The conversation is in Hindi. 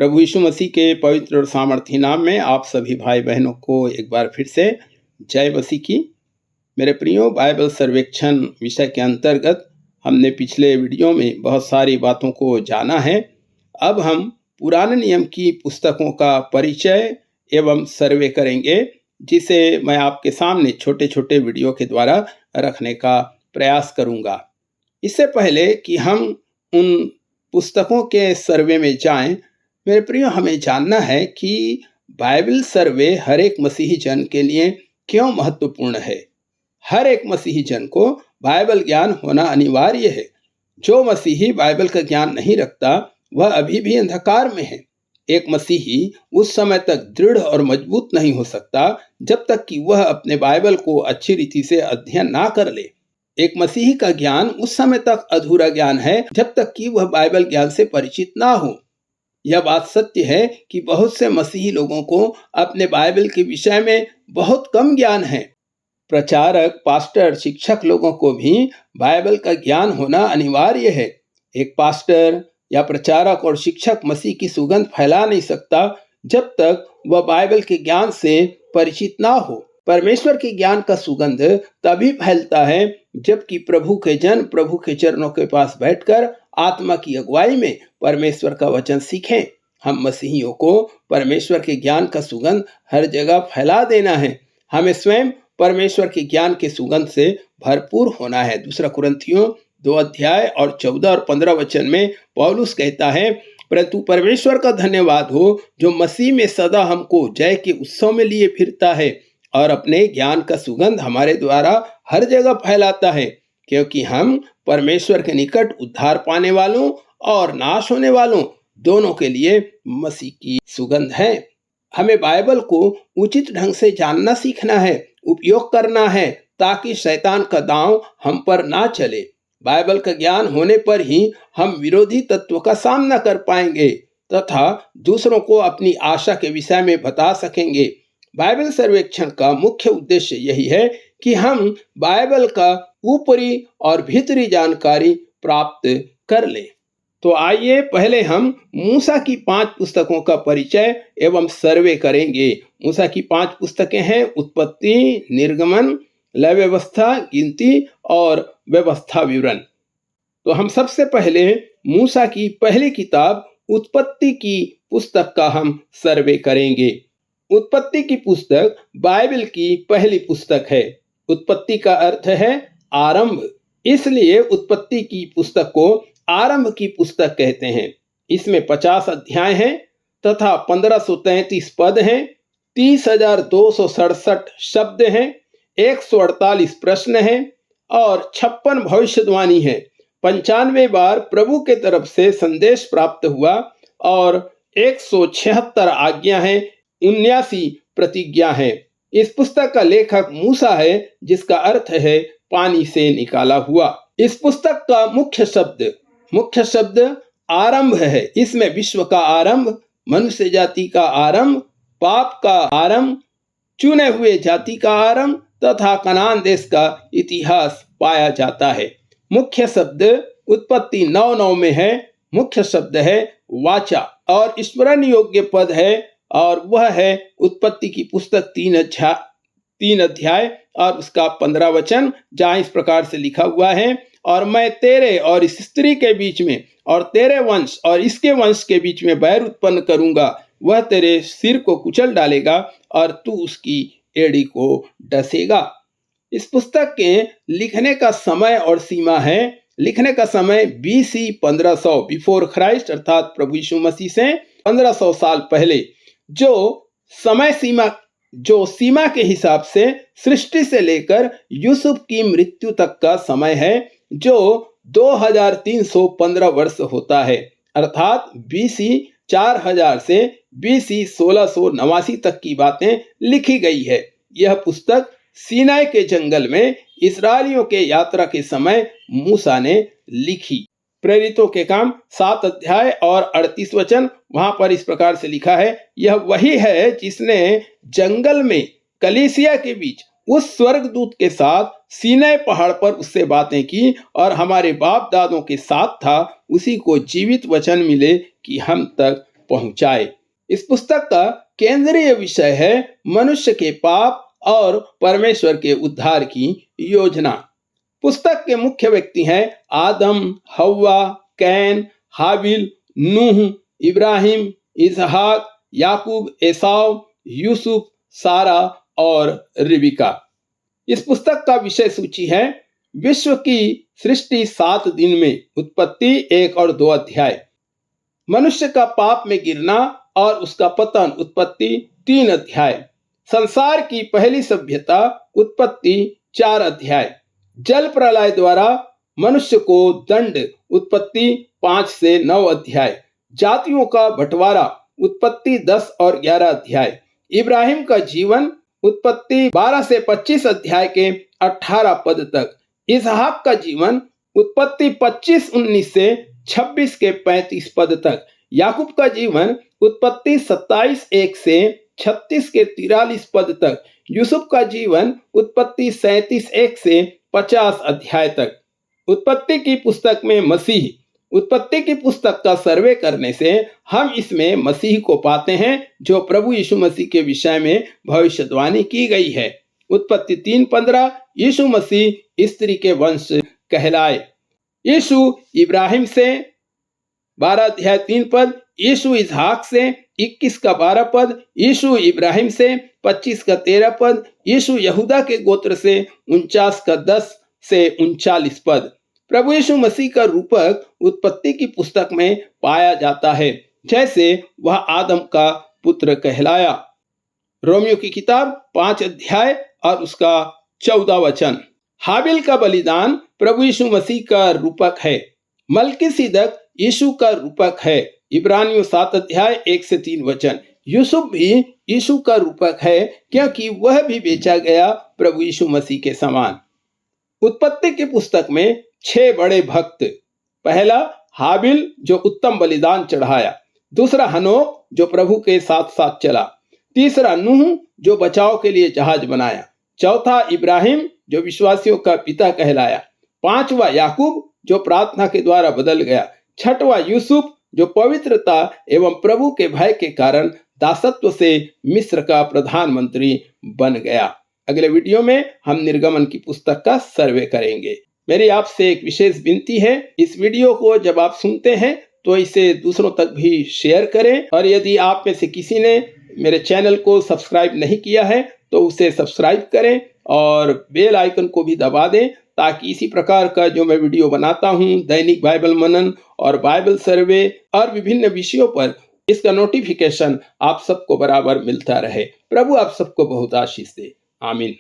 प्रभु यीशु मसीह के पवित्र और सामर्थी नाम में आप सभी भाई बहनों को एक बार फिर से जय मसीह की। मेरे प्रियो, बाइबल सर्वेक्षण विषय के अंतर्गत हमने पिछले वीडियो में बहुत सारी बातों को जाना है। अब हम पुराने नियम की पुस्तकों का परिचय एवं सर्वे करेंगे, जिसे मैं आपके सामने छोटे छोटे वीडियो के द्वारा रखने का प्रयास करूंगा। इससे पहले कि हम उन पुस्तकों के सर्वे में जाएं, मेरे प्रियो, हमें जानना है कि बाइबल सर्वे हर एक मसीही जन के लिए क्यों महत्वपूर्ण है। हर एक मसीही जन को बाइबल ज्ञान होना अनिवार्य है। जो मसीही बाइबल का ज्ञान नहीं रखता वह अभी भी अंधकार में है। एक मसीही उस समय तक दृढ़ और मजबूत नहीं हो सकता जब तक कि वह अपने बाइबल को अच्छी रीति से अध्ययन ना कर ले। एक मसीही का ज्ञान उस समय तक अधूरा ज्ञान है जब तक कि वह बाइबल ज्ञान से परिचित ना हो। यह बात सत्य है कि बहुत से मसीही लोगों को अपने बाइबल के विषय में बहुत कम ज्ञान है। प्रचारक, पास्टर, शिक्षक लोगों को भी बाइबल का ज्ञान होना अनिवार्य है। एक पास्टर या प्रचारक और शिक्षक मसीह की सुगंध फैला नहीं सकता जब तक वह बाइबल के ज्ञान से परिचित ना हो। परमेश्वर के ज्ञान का सुगंध तभी फैलता है जबकि प्रभु के जन प्रभु के चरणों के पास बैठकर आत्मा की अगुवाई में परमेश्वर का वचन सीखें। हम मसीहियों को परमेश्वर के ज्ञान का सुगंध हर जगह फैला देना है। हमें स्वयं परमेश्वर के ज्ञान के सुगंध से भरपूर होना है। 2 कुरिन्थियों 2 अध्याय और 14 और 15 वचन में पौलुस कहता है, परंतु परमेश्वर का धन्यवाद हो जो मसीह में सदा हमको जय के उत्सव में लिए फिरता है और अपने ज्ञान का सुगंध हमारे द्वारा हर जगह फैलाता है, क्योंकि हम परमेश्वर के निकट उद्धार पाने वालों और नाश होने वालों दोनों के लिए मसीह की सुगंध है। हमें बाइबल को उचित ढंग से जानना सीखना है, उपयोग करना है, ताकि शैतान का दांव हम पर ना चले। बाइबल का ज्ञान होने पर ही हम विरोधी तत्व का सामना कर पाएंगे तथा दूसरों को अपनी आशा के विषय में बता सकेंगे। बाइबल सर्वेक्षण का मुख्य उद्देश्य यही है कि हम बाइबल का ऊपरी और भीतरी जानकारी प्राप्त कर लें। तो आइए पहले हम मूसा की 5 पुस्तकों का परिचय एवं सर्वे करेंगे। मूसा की 5 पुस्तकें हैं उत्पत्ति, निर्गमन, लय व्यवस्था, गिनती और व्यवस्था विवरण। तो हम सबसे पहले मूसा की पहली किताब उत्पत्ति की पुस्तक का हम सर्वे करेंगे। उत्पत्ति की पुस्तक बाइबल की पहली पुस्तक है। उत्पत्ति का अर्थ है आरंभ, इसलिए उत्पत्ति की पुस्तक को आरंभ की पुस्तक कहते हैं। इसमें 50 अध्याय हैं तथा 1533 पद हैं, 30,267 शब्द हैं, 148 प्रश्न हैं और 56 भविष्यवाणी है। 95 बार प्रभु के तरफ से संदेश प्राप्त हुआ और 176 आज्ञा हैं, 79 प्रतिज्ञा है। इस पुस्तक का लेखक मूसा है, जिसका अर्थ है पानी से निकाला हुआ। इस पुस्तक का मुख्य शब्द आरंभ है। इसमें विश्व का आरंभ, मनुष्य जाति का आरंभ, पाप का आरंभ, चुने हुए जाति का आरंभ तथा कनान देश का इतिहास पाया जाता है। मुख्य शब्द उत्पत्ति 9:9 में है। मुख्य शब्द है वाचा और स्मरण योग्य पद है और वह है उत्पत्ति की पुस्तक 3 अध्याय और उसका 15 वचन, जहाँ इस प्रकार से लिखा हुआ है, और मैं तेरे और इस स्त्री के बीच में और तेरे वंश और इसके वंश के बीच में बैर उत्पन्न करूंगा। वह तेरे सिर को कुचल डालेगा और तू उसकी एड़ी को डसेगा। इस पुस्तक के लिखने का समय और सीमा है। लिखने का समय BC 1500 बिफोर क्राइस्ट अर्थात प्रभु यीशु मसीह से 1500 साल पहले, जो सीमा के हिसाब से सृष्टि से लेकर यूसुफ की मृत्यु तक का समय है, जो 2315 वर्ष होता है, अर्थात BC 4000 से BC 1689 तक की बातें लिखी गई है। यह पुस्तक सीनाई के जंगल में इस्राएलियों के यात्रा के समय मूसा ने लिखी। प्रेरितों के काम 7 अध्याय और 38 वचन, वहां पर इस प्रकार से लिखा है, यह वही है जिसने जंगल में कलीसिया के बीच उस स्वर्गदूत के साथ सीनै पहाड़ पर उससे बातें की और हमारे बाप दादों के साथ था। उसी को जीवित वचन मिले कि हम तक पहुंचाए। इस पुस्तक का केंद्रीय विषय है मनुष्य के पाप और परमेश्वर के उद्धार की योजना। पुस्तक के मुख्य व्यक्ति हैं आदम, हव्वा, कैन, हाबिल, नूह, इब्राहिम, इसहाक, याकूब, एसाव, यूसुफ, सारा और रिबिका। इस पुस्तक का विषय सूची है विश्व की सृष्टि 7 दिन में, उत्पत्ति 1 और 2 अध्याय। मनुष्य का पाप में गिरना और उसका पतन, उत्पत्ति 3 अध्याय। संसार की पहली सभ्यता, उत्पत्ति 4 अध्याय। जल प्रलय द्वारा मनुष्य को दंड, उत्पत्ति 5 से 9 अध्याय। जातियों का बंटवारा, उत्पत्ति 10 और 11 अध्याय। इब्राहिम का जीवन, उत्पत्ति 12 से 25 अध्याय के 18 पद तक। इसहाक का जीवन, उत्पत्ति 25:19 से 26 के 35 पद तक। याकूब का जीवन, उत्पत्ति 27:1 से 36 के 43 पद तक। यूसुफ का जीवन, उत्पत्ति 37:1 से 50 अध्याय तक। उत्पत्ति की पुस्तक में मसीह। उत्पत्ति की पुस्तक का सर्वे करने से हम इसमें मसीह को पाते हैं जो प्रभु यीशु मसीह के विषय में भविष्यवाणी की गई है। उत्पत्ति 3:15 यीशु मसीह स्त्री के वंश कहलाए। यीशु इब्राहिम से 12 अध्याय 3 पद, यीशु इसहाक से 21 का 12 पद, यीशु इब्राहिम से 25 का 13 पद, यीशु यहूदा के गोत्र से 49 का 10 से 39 पद। प्रभु यीशु मसीह का रूपक उत्पत्ति की पुस्तक में पाया जाता है, जैसे वह आदम का पुत्र कहलाया। रोमियो की किताब 5 अध्याय और उसका 14 वचन। हाबिल का बलिदान प्रभु यीशु मसीह का रूपक है। मलकीसिदक यीशु का रूपक है। इब्रानियों 7 अध्याय 1 से 3 वचन। यूसुफ भी यीशु का रूपक है, क्योंकि वह भी बेचा गया प्रभु यीशु मसीह के समान। उत्पत्ति की पुस्तक में 6 बड़े भक्त। पहला हाबिल, जो उत्तम बलिदान चढ़ाया। दूसरा हनोक, जो प्रभु के साथ साथ चला। तीसरा नूह, जो बचाव के लिए जहाज बनाया। चौथा इब्राहिम, जो विश्वासियों का पिता कहलाया। पांचवा याकूब, जो प्रार्थना के द्वारा बदल गया। छठवां यूसुफ, जो पवित्रता एवं प्रभु के भय के कारण दासत्व से मिस्र का प्रधानमंत्री बन गया। अगले वीडियो में हम निर्गमन की पुस्तक का सर्वे करेंगे। मेरी आपसे एक विशेष विनती है, इस वीडियो को जब आप सुनते हैं तो इसे दूसरों तक भी शेयर करें, और यदि आप में से किसी ने मेरे चैनल को सब्सक्राइब नहीं किया है तो उसे सब्सक्राइब करें और बेल आइकन को भी दबा दें, ताकि इसी प्रकार का जो मैं वीडियो बनाता हूं, दैनिक बाइबल मनन और बाइबल सर्वे और विभिन्न विषयों पर, इसका नोटिफिकेशन आप सबको बराबर मिलता रहे। प्रभु आप सबको बहुत आशीष दे। आमीन।